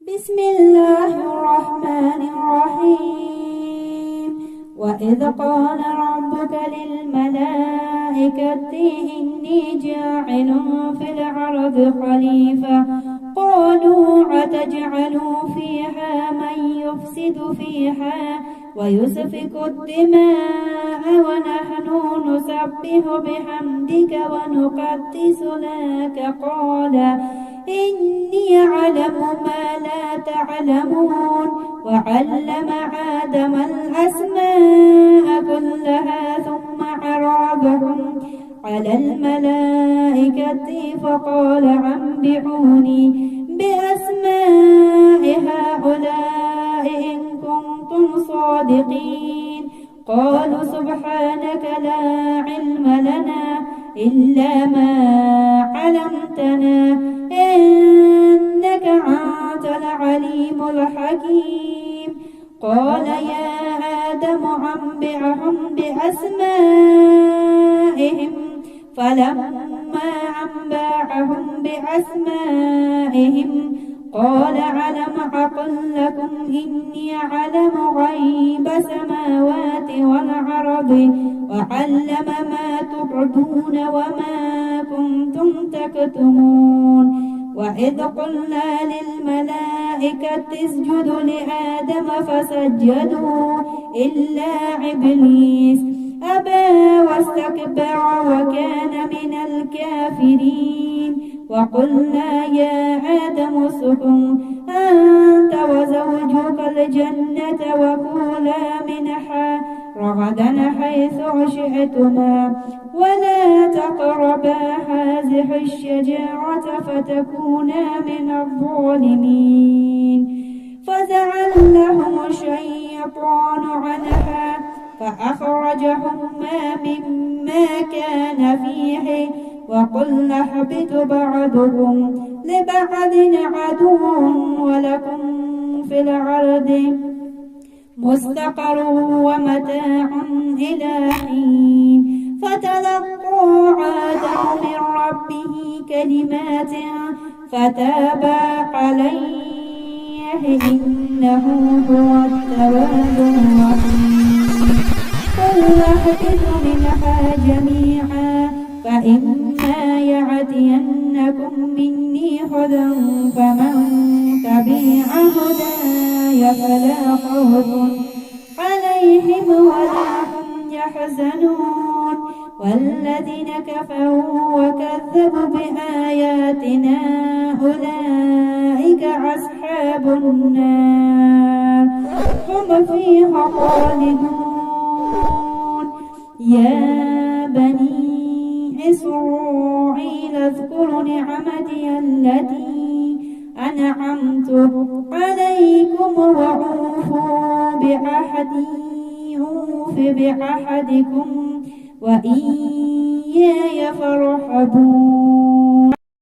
بسم الله الرحمن الرحيم. وإذ قال ربك للملائكة إني جاعل في الأرض خليفة قالوا أتجعل فيها من يفسد فيها ويسفك الدماء ونحن نسبح بحمدك ونقدس لك قال إني أعلم ما لا تعلمون وعلم آدم الأسماء كلها ثم عرضهم على الملائكة فقال أنبئوني بأسماء هؤلاء إن كنتم صادقين. قالوا سبحانك لا علم لنا إلا ما علمتنا إنك أنت العليم الحكيم. قال يا آدم أنبئهم بأسمائهم فلما أنبأهم بأسمائهم قال ألم أقل لكم إني أعلم غيب السماوات والأرض وعلم ما تبدون وما كنتم تكتمون. وإذ قلنا للملائكة اسجدوا لآدم فسجدوا إلا إبليس أبى واستكبر وكان من الكافرين. وقلنا يا آدم اسكن أنت وزوجك الجنة وكولا منها رغدا حيث شئتما ولا تقربا هذه الشجرة فتكونا من الظالمين. فزعلهم الشيطان عنها فأخرجهما مما كان فيه وقلنا اهبطوا بعضكم لبعض عدو ولكم في الأرض مستقر ومتاع إلى حين. فتلقوا آدم من ربه كلمات فتاب عليه إنه هو التواب الرحيم. قل اهبطوا منها جميعا فإما يأتينكم مني هدى فمن تبع هداي فلا خوف عليهم ولا هم يحزنون. والذين كفروا وكذبوا بآياتنا أولئك أصحاب النار هم فيها خالدون. يا بني إسرائيل اذكروا نعمتي التي أنعمت عليكم وأوفوا بعهدي أوف بعهدكم وإياي فارهبون.